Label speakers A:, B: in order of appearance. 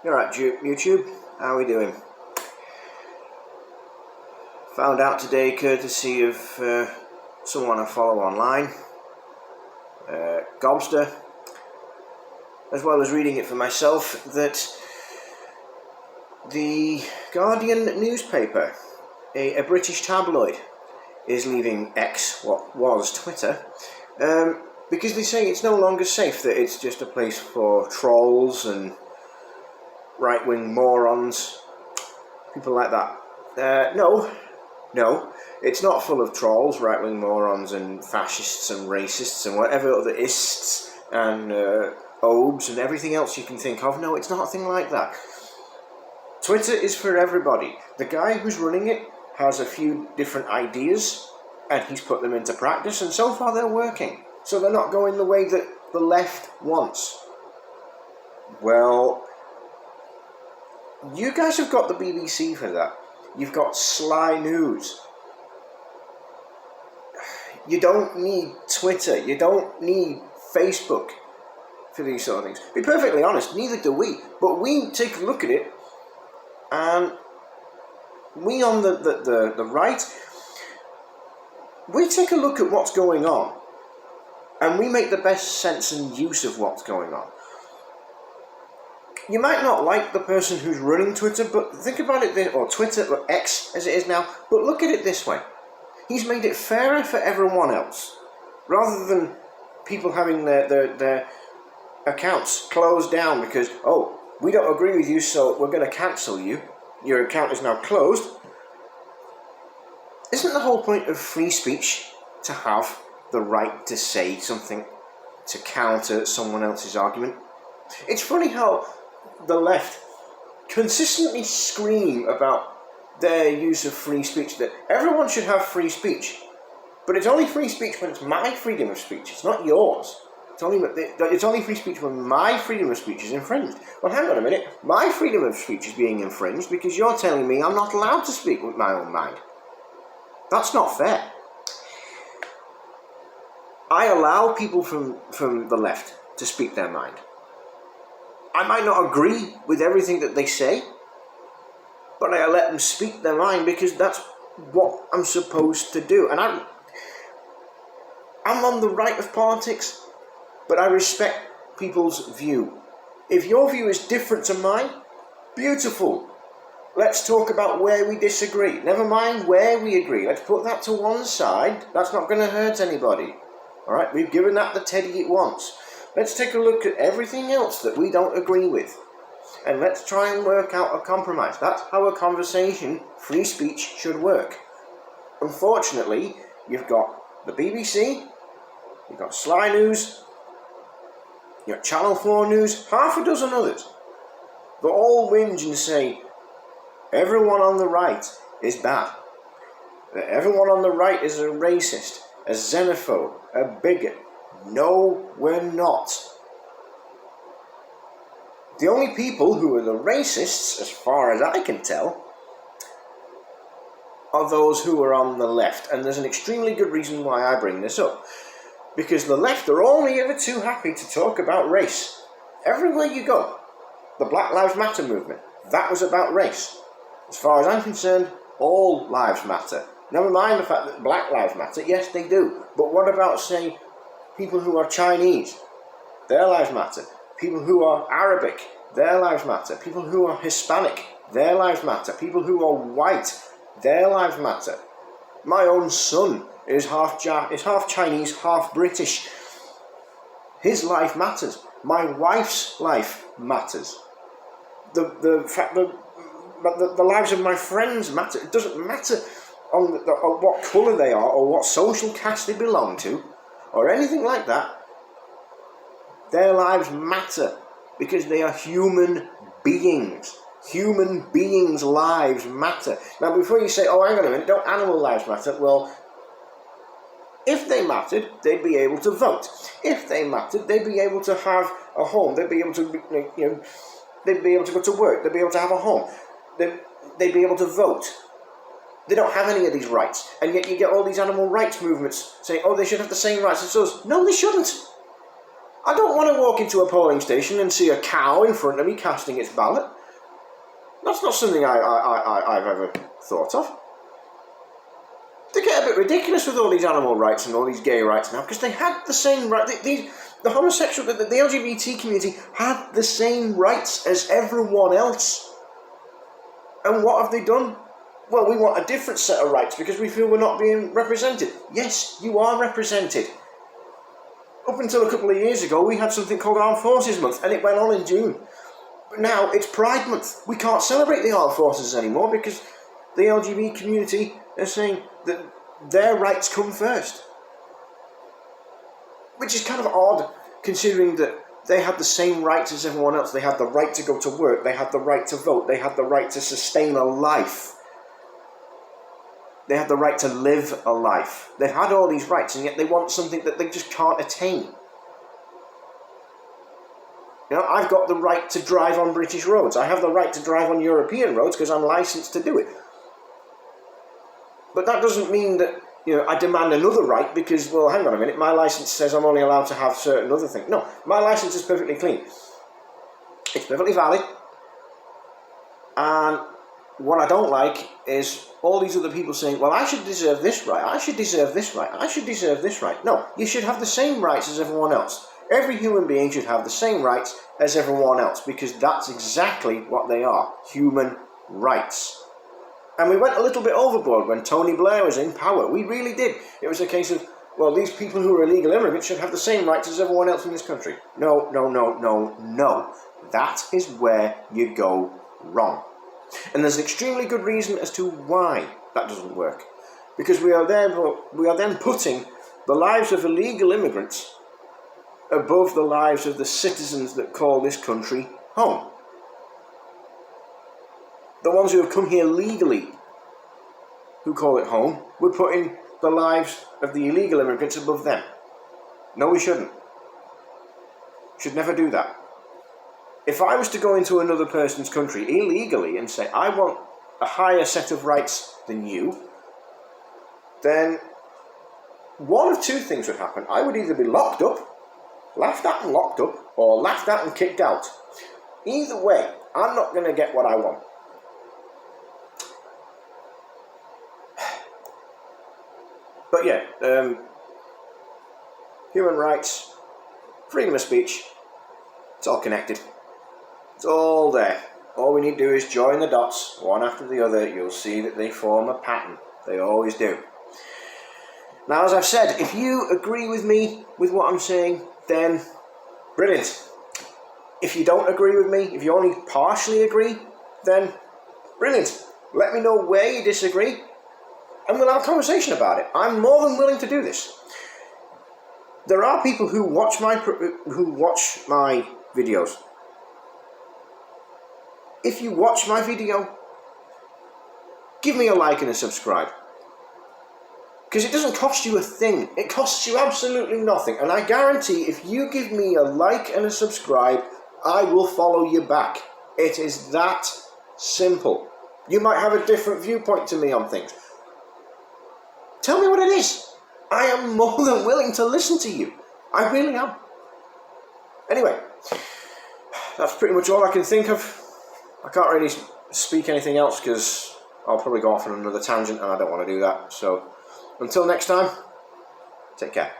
A: You're right, YouTube. How are we doing? Found out today, courtesy of someone I follow online, Gobster, as well as reading it for myself, that the Guardian newspaper, a British tabloid, is leaving X, what was Twitter, because they say it's no longer safe, that it's just a place for trolls and right-wing morons, people like that. No, it's not full of trolls, right-wing morons and fascists and racists and whatever other ists and obes and everything else you can think of. No, it's not a thing like that. Twitter is for everybody. The guy who's running it has a few different ideas and he's put them into practice, and so far they're working. So they're not going the way that the left wants. Well, you guys have got the BBC for that. You've got Sly News. You don't need Twitter. You don't need Facebook for these sort of things. To be perfectly honest, neither do we. But we take a look at it, and we on the right, we take a look at what's going on, and we make the best sense and use of what's going on. You might not like the person who's running Twitter, but think about it, or Twitter, or X as it is now, but look at it this way. He's made it fairer for everyone else. Rather than people having their accounts closed down because, oh, we don't agree with you, so we're going to cancel you. Your account is now closed. Isn't the whole point of free speech to have the right to say something to counter someone else's argument? It's funny how the left consistently scream about their use of free speech, that everyone should have free speech, but it's only free speech when it's my freedom of speech, it's not yours. It's only free speech when my freedom of speech is infringed. Well, hang on a minute, my freedom of speech is being infringed because you're telling me I'm not allowed to speak with my own mind. That's not fair. I allow people from the left to speak their mind. I might not agree with everything that they say, but I let them speak their mind because that's what I'm supposed to do. And I'm on the right of politics, but I respect people's view. If your view is different to mine, beautiful. Let's talk about where we disagree. Never mind where we agree. Let's put that to one side. That's not going to hurt anybody. All right, we've given that the teddy it wants. Let's take a look at everything else that we don't agree with, and let's try and work out a compromise. That's how a conversation, free speech, should work. Unfortunately, you've got the BBC, you've got Sly News, you've got Channel 4 News, half a dozen others. They all whinge and say, everyone on the right is bad. Everyone on the right is a racist, a xenophobe, a bigot. No, we're not. The only people who are the racists, as far as I can tell, are those who are on the left. And there's an extremely good reason why I bring this up. Because the left are only ever too happy to talk about race. Everywhere you go. The Black Lives Matter movement, that was about race. As far as I'm concerned, all lives matter. Never mind the fact that Black Lives Matter, yes they do. But what about, say, people who are Chinese? Their lives matter. People who are Arabic, their lives matter. People who are Hispanic, their lives matter. People who are white, their lives matter. My own son is half Chinese, half British. His life matters. My wife's life matters. The lives of my friends matter. It doesn't matter on what colour they are or what social caste they belong to or anything like that. Their lives matter because they are human beings. Human beings' lives matter. Now, before you say, oh, hang on a minute, don't animal lives matter? Well, if they mattered, they'd be able to vote. If they mattered, they'd be able to have a home. They'd be able to, they'd be able to go to work. They'd be able to have a home. They'd be able to vote. They don't have any of these rights. And yet you get all these animal rights movements saying, oh, they should have the same rights as us. No, they shouldn't. I don't want to walk into a polling station and see a cow in front of me casting its ballot. That's not something I've ever thought of. They get a bit ridiculous with all these animal rights and all these gay rights now, because they had the same right. The homosexual, the LGBT community had the same rights as everyone else. And what have they done? Well, we want a different set of rights because we feel we're not being represented. Yes, you are represented. Up until a couple of years ago, we had something called Armed Forces Month, and it went on in June. But now it's Pride Month. We can't celebrate the Armed Forces anymore because the LGBT community are saying that their rights come first. Which is kind of odd, considering that they had the same rights as everyone else. They had the right to go to work, they had the right to vote, they had the right to sustain a life. They had the right to live a life. They've had all these rights, and yet they want something that they just can't attain. You know, I've got the right to drive on British roads. I have the right to drive on European roads because I'm licensed to do it. But that doesn't mean that, you know, I demand another right because, well, hang on a minute, my license says I'm only allowed to have certain other things. No, my license is perfectly clean. It's perfectly valid. And what I don't like is all these other people saying, well, I should deserve this right, I should deserve this right, I should deserve this right. No, you should have the same rights as everyone else. Every human being should have the same rights as everyone else because that's exactly what they are, human rights. And we went a little bit overboard when Tony Blair was in power. We really did. It was a case of, well, these people who are illegal immigrants should have the same rights as everyone else in this country. No, no, no, no, no. That is where you go wrong. And there's an extremely good reason as to why that doesn't work. Because we are then putting the lives of illegal immigrants above the lives of the citizens that call this country home. The ones who have come here legally, who call it home, we're putting the lives of the illegal immigrants above them. No, we shouldn't. Should never do that. If I was to go into another person's country illegally and say, I want a higher set of rights than you, then one of two things would happen. I would either be locked up, laughed at and locked up, or laughed at and kicked out. Either way, I'm not going to get what I want. But yeah, human rights, freedom of speech, it's all connected. It's all there. All we need to do is join the dots, one after the other. You'll see that they form a pattern. They always do. Now, as I've said, if you agree with me with what I'm saying, then brilliant. If you don't agree with me, if you only partially agree, then brilliant. Let me know where you disagree, and we'll have a conversation about it. I'm more than willing to do this. There are people who watch my videos. If you watch my video, give me a like and a subscribe. Because it doesn't cost you a thing. It costs you absolutely nothing. And I guarantee if you give me a like and a subscribe, I will follow you back. It is that simple. You might have a different viewpoint to me on things. Tell me what it is. I am more than willing to listen to you. I really am. Anyway, that's pretty much all I can think of. I can't really speak anything else because I'll probably go off on another tangent and I don't want to do that. So until next time, take care.